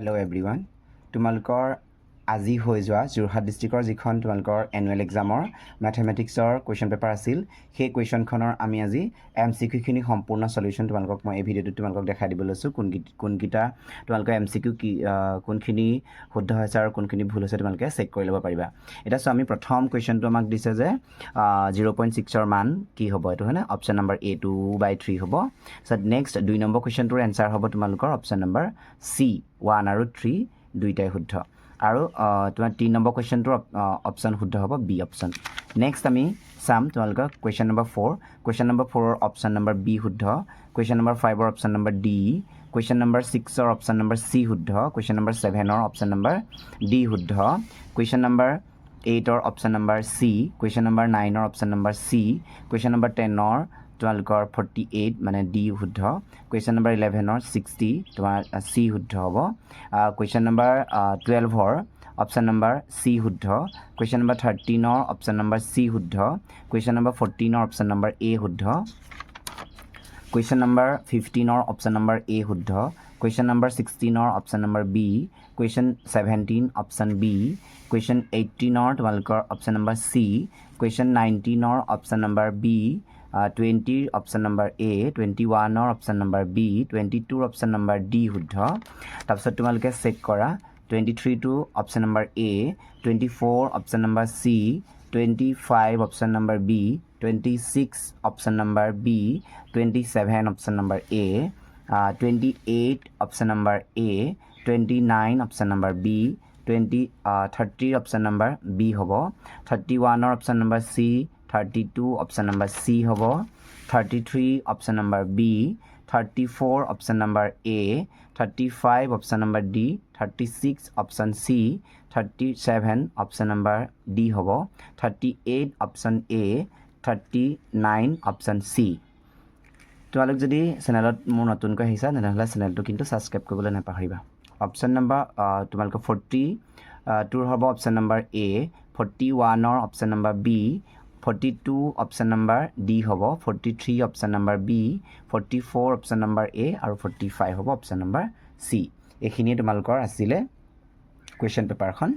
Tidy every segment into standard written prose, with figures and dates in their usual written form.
Hello everyone. তোমালোকৰ আজি হৈ যোৱা যোৰহাট ডিষ্ট্ৰিক্টৰ যিখন তোমালোকৰ এনুৱেল এক্সামৰ মেথমেটিক্সৰ কুৱেশ্যন পেপাৰ আছিল সেই কুৱেশ্যনখনৰ আমি আজি MCQ খিনি সম্পূৰ্ণ সলিউশন তোমালোকক মই এই ভিডিঅ'টোত তোমালোকক দেখাই দিব লৈছো কোনকিটা তোমালোকৰ MCQ কি কোনখিনি শুদ্ধ হৈছে আৰু কোনখিনি ভুল হৈছে তোমালোকে চেক কৰি ল'ব পাৰিবা এটা সো আমি প্ৰথম কুৱেশ্যনটো আমাক দিছে যে 0.6 ৰ মান কি হ'ব এটো হয়নে অপচন নম্বৰ A 2/3 হ'ব সো নেক্সট 2 নম্বৰ কুৱেশ্যনটোৰ এনসাৰ হ'ব তোমালোকৰ অপচন নম্বৰ C 1 আৰু 3 দুইটাই শুদ্ধ আৰু তোমাৰ 3 নম্বৰ কুৱেশ্যনটোৰ অপচন শুদ্ধ হ'ব B অপচন নেক্সট আমি সাম তোমালোকৰ কুৱেশ্যন নম্বৰ 4 ৰ অপচন নম্বৰ B শুদ্ধ কুৱেশ্যন নম্বৰ 5 ৰ option number D question number 6 ৰ অপচন নম্বৰ C শুদ্ধ কুৱেশ্যন নম্বৰ 7 ৰ অপচন নম্বৰ D শুদ্ধ কুৱেশ্যন নম্বৰ 8 ৰ option number C question number 9 ৰ option number C question number 10 ৰ তোমালোকৰ 48 মানে D শুদ্ধ কুৱেশ্যন নম্বৰ 11 ৰ 60 তোমাৰ C শুদ্ধ হ'ব কুৱেশ্যন নম্বৰ 12 ৰ অপচন নম্বৰ C শুদ্ধ কুৱেশ্যন নম্বৰ 13 ৰ অপচন নম্বৰ C শুদ্ধ কুৱেশ্যন নম্বৰ 14 ৰ অপচন নম্বৰ A শুদ্ধ কুৱেশ্যন নম্বৰ 15 ৰ অপচন নম্বৰ A শুদ্ধ কুৱেশ্যন নম্বৰ 16 ৰ option number B question 17 option B question 18 ৰ তোমালোকৰ অপচন নম্বৰ C কুৱেশ্যন 19 ৰ option number B 20 option number A 21 ৰ অপচন নম্বৰ B 22 ৰ অপচন নম্বৰ D শুদ্ধ তাৰপিছত তোমালোকে চেক কৰা 23 টো option number A 24 option number C 25 option number B 26 option number B 27 option number A 28 option number A 29 option number B 30 option number B হ'ব 31 ৰ option number C 32 option number C হ'ব 33 option number B 34 option number A 35 option number D 36 option C 37 option number D হ'ব 38 option A 39 option C তোমালোক যদি চেনেলত মোৰ নতুনকৈ আহিছা তেনেহলে চেনেলটো কিন্তু সাবস্ক্ৰাইব কৰিবলৈ নাপাহৰিবা অপচন নম্বৰ তোমালোক 40 টুৰ হ'ব অপচন নম্বৰ A 41 ৰ option number B 42 option number D হ'ব 43 option number B 44 option number A আৰু 45 হ'ব অপচন নম্বৰ C এইখিনি তোমালোকৰ আছিল কুৱেশ্যন পেপাৰখন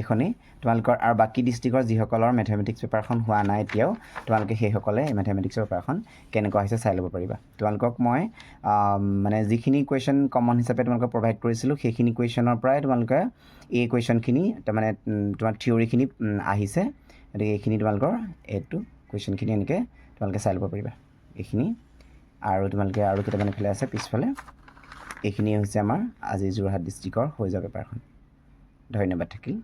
এখনি তোমালোকৰ আৰু বাকি ডিস্ট্ৰিক্টৰ যিসকলৰ মেথমেটিক্স পেপাৰখন হোৱা নাই এতিয়াও তোমালোকে সেইসকলে মেথমেটিক্স পেপাৰখন কেনেকুৱা হৈছে চাই ল'ব পাৰিবা তোমালোকক মই মানে যিখিনি কুৱেশ্যন কমন হিচাপে তোমালোকক প্ৰভাইড কৰিছিলো সেইখিনি কুৱেশ্যনৰ পৰাই তোমালোকে এই কুৱেশ্যনখিনি মানে তোমাৰ থিওৰিখিনি আহিছে গতিকে এইখিনি তোমালোকৰ এইটো কুৱেশ্যনখিনি এনেকৈ তোমালোকে চাই ল'ব পাৰিবা এইখিনি আৰু তোমালোকে আৰু কেইটামান এফালে আছে পিছফালে এইখিনি হৈছে আমাৰ আজি যোৰহাট ডিস্ট্ৰিক্টৰ হৈ যোৱা পেপাৰখন ধন্যবাদ থাকিল